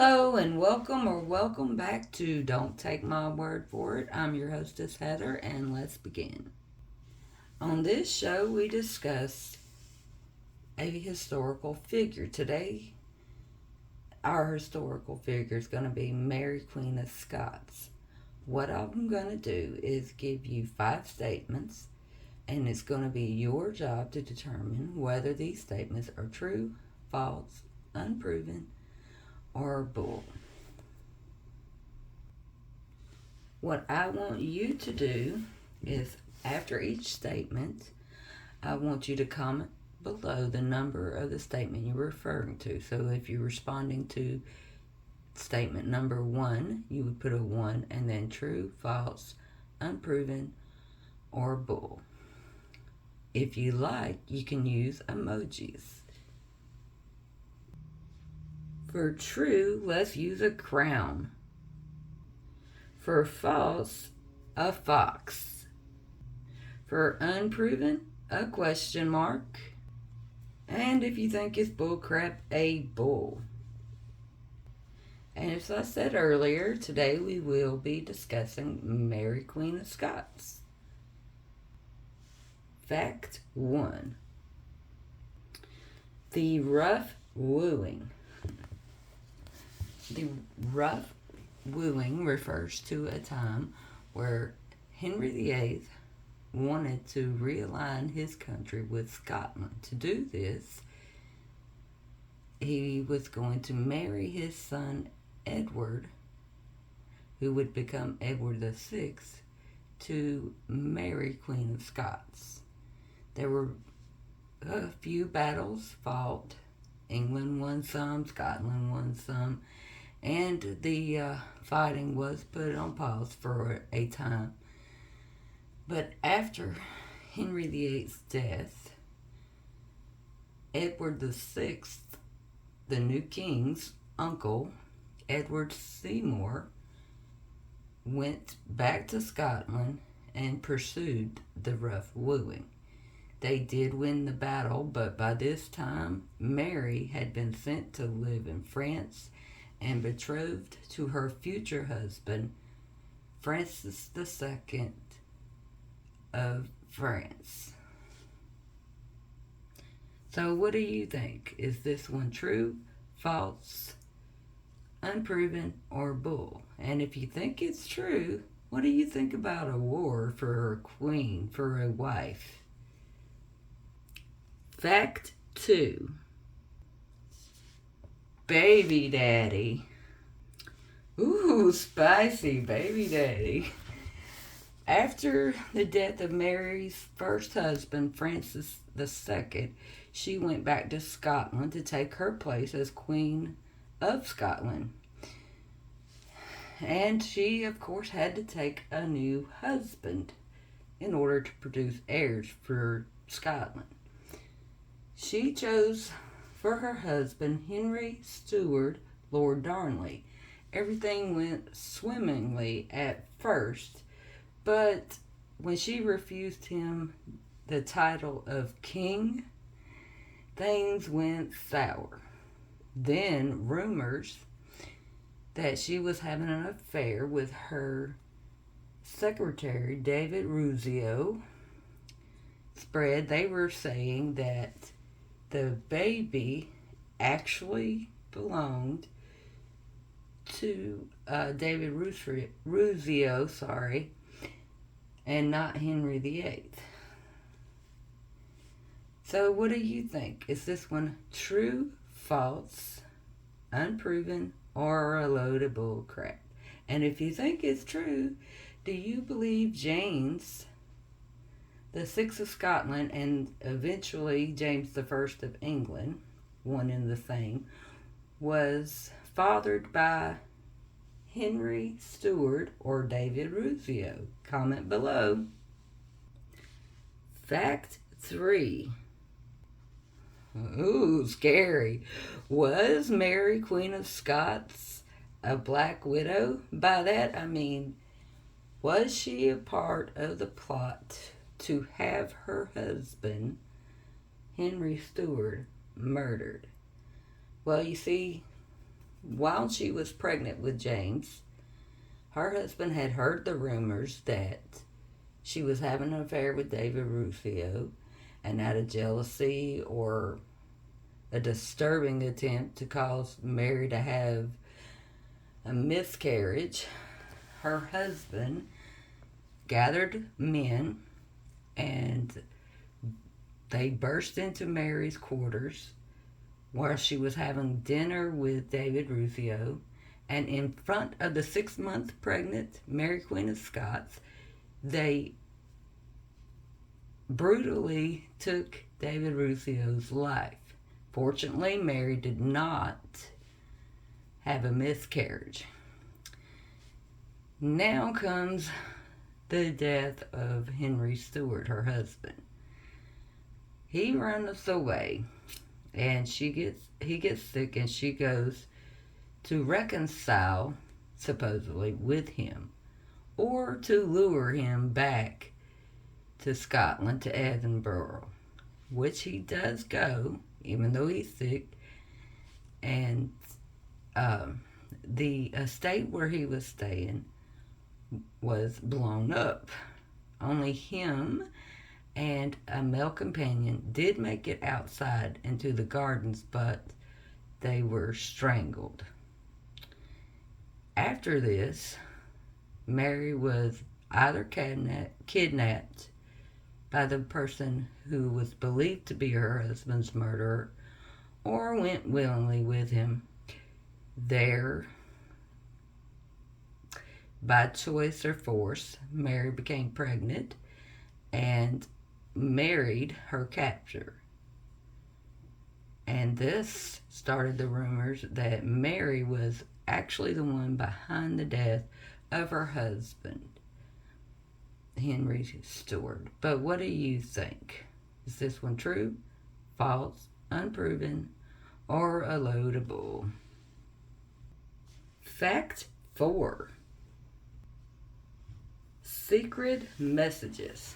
Hello and welcome back to Don't Take My Word for It. I'm your hostess Heather and let's begin. On this show we discuss a historical figure. Today our historical figure is going to be Mary Queen of Scots. What I'm going to do is give you 5 statements and it's going to be your job to determine whether these statements are true, false, unproven, or bull. What I want you to do is, after each statement, I want you to comment below the number of the statement you're referring to. So if you're responding to statement number 1, you would put a 1 and then true, false, unproven, or bull. If you like, you can use emojis. For true, let's use a crown. For false, a fox. For unproven, a question mark. And if you think it's bullcrap, a bull. And as I said earlier, today we will be discussing Mary Queen of Scots. Fact 1. The rough wooing. The rough wooing refers to a time where Henry VIII wanted to realign his country with Scotland. To do this, he was going to marry his son Edward, who would become Edward VI, to Mary Queen of Scots. There were a few battles fought. England won some, Scotland won some, and the fighting was put on pause for a time. But after Henry VIII's death, Edward VI, the new king's uncle, Edward Seymour, went back to Scotland and pursued the rough wooing. They did win the battle, but by this time, Mary had been sent to live in France and betrothed to her future husband, Francis II of France. So what do you think? Is this one true, false, unproven, or bull? And if you think it's true, what do you think about a war for a queen, for a wife? Fact 2. Baby daddy. Ooh, spicy baby daddy. After the death of Mary's first husband, Francis II, she went back to Scotland to take her place as Queen of Scotland. And she, of course, had to take a new husband in order to produce heirs for Scotland. She chose for her husband Henry Stuart, Lord Darnley. Everything went swimmingly at first, but when she refused him the title of king, things went sour. Then rumors that she was having an affair with her secretary, David Ruzio, spread. They were saying that the baby actually belonged to David Ruzio, and not Henry VIII. So what do you think? Is this one true, false, unproven, or a load of bull crap? And if you think it's true, do you believe James the Sixth of Scotland and eventually James the First of England, one and the same, was fathered by Henry Stuart or David Ruzio? Comment below. Fact 3. Ooh, scary. Was Mary Queen of Scots a black widow? By that I mean, was she a part of the plot to have her husband, Henry Stuart, murdered? Well, you see, while she was pregnant with James, her husband had heard the rumors that she was having an affair with David Rufio, and out of jealousy or a disturbing attempt to cause Mary to have a miscarriage, her husband gathered men and they burst into Mary's quarters while she was having dinner with David Rufio, and in front of the 6-month pregnant Mary, Queen of Scots, they brutally took David Rufio's life. Fortunately, Mary did not have a miscarriage. Now comes the death of Henry Stuart, her husband. He runs away, and he gets sick, and she goes to reconcile, supposedly, with him, or to lure him back to Scotland, to Edinburgh, which he does go, even though he's sick, and the estate where he was staying was blown up. Only him and a male companion did make it outside into the gardens, but they were strangled. After this, Mary was either kidnapped by the person who was believed to be her husband's murderer, or went willingly with him there. By choice or force, Mary became pregnant and married her captor. And this started the rumors that Mary was actually the one behind the death of her husband, Henry Stuart. But what do you think? Is this one true, false, unproven, or a load of bull? Fact 4. Secret messages.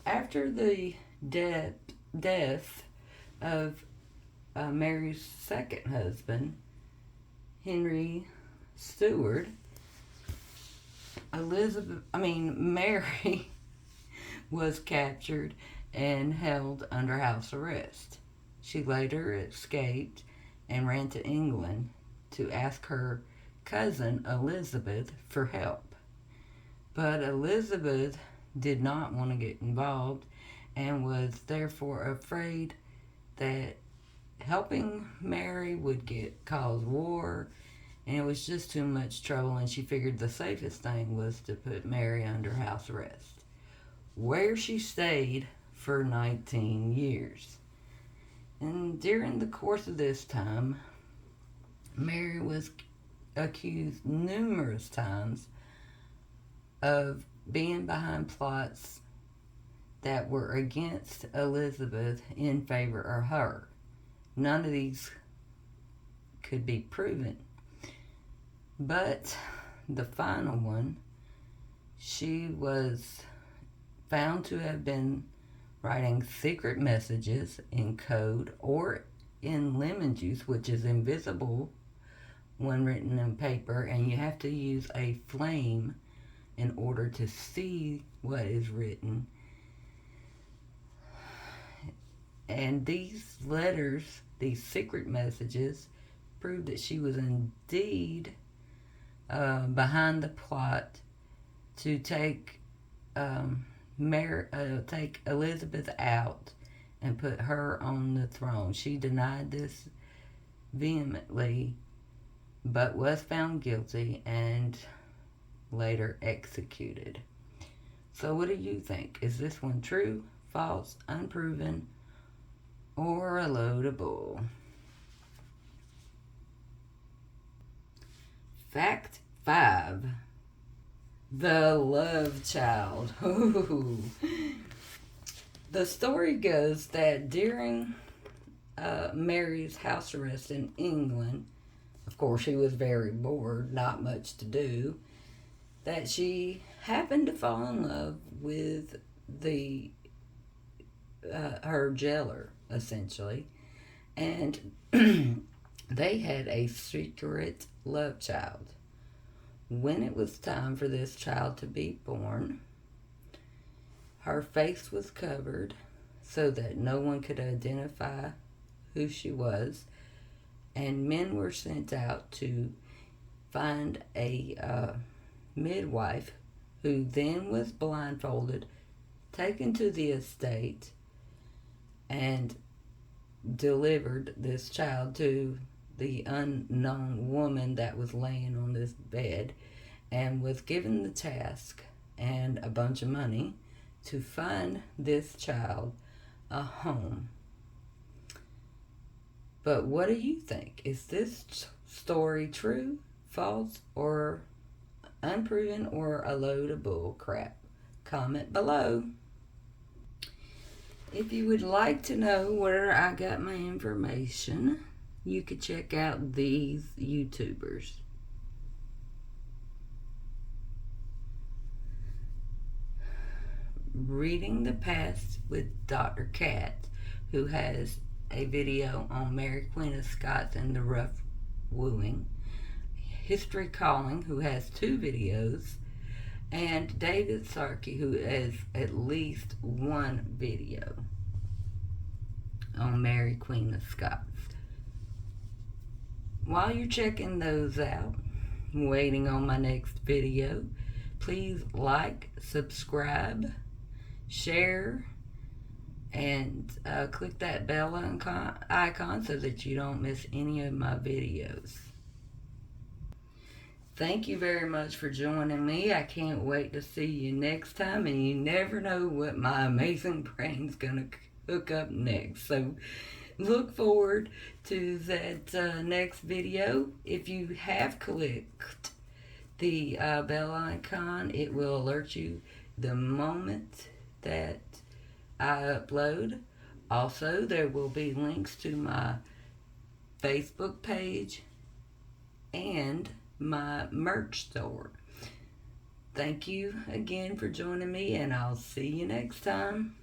After the death of Mary's second husband, Henry Stuart, Mary was captured and held under house arrest. She later escaped and ran to England to ask her cousin Elizabeth for help. But Elizabeth did not want to get involved and was therefore afraid that helping Mary would cause war, and it was just too much trouble, and she figured the safest thing was to put Mary under house arrest, where she stayed for 19 years. And during the course of this time, Mary was accused numerous times of being behind plots that were against Elizabeth in favor of her. None of these could be proven. But the final one, she was found to have been writing secret messages in code or in lemon juice, which is invisible when written on paper, and you have to use a flame in order to see what is written. And these letters, these secret messages, prove that she was indeed behind the plot to take take Elizabeth out and put her on the throne. She denied this vehemently, but was found guilty and later executed. So what do you think? Is this one true, false, unproven, or a load of bull? Fact 5. The love child. Ooh. The story goes that during Mary's house arrest in England, of course she was very bored, not much to do, that she happened to fall in love with her jailer, essentially. And They had a secret love child. When it was time for this child to be born, her face was covered so that no one could identify who she was, and men were sent out to find a midwife who then was blindfolded, taken to the estate, and delivered this child to the unknown woman that was laying on this bed, and was given the task and a bunch of money to find this child a home. But what do you think? Is this story true, false, or unproven, or a load of bull crap? Comment below. If you would like to know where I got my information, you could check out these YouTubers. Reading the Past with Dr. Cat, who has a video on Mary Queen of Scots and the Rough Wooing. History Calling, who has 2 videos. And David Sarkey, who has at least 1 video on Mary Queen of Scots. While you're checking those out, waiting on my next video, please like, subscribe, share, and click that bell icon so that you don't miss any of my videos. Thank you very much for joining me. I can't wait to see you next time, and you never know what my amazing brain's gonna cook up next. So look forward to that next video. If you have clicked the bell icon, it will alert you the moment that I upload. Also, there will be links to my Facebook page and my merch store. Thank you again for joining me, and I'll see you next time.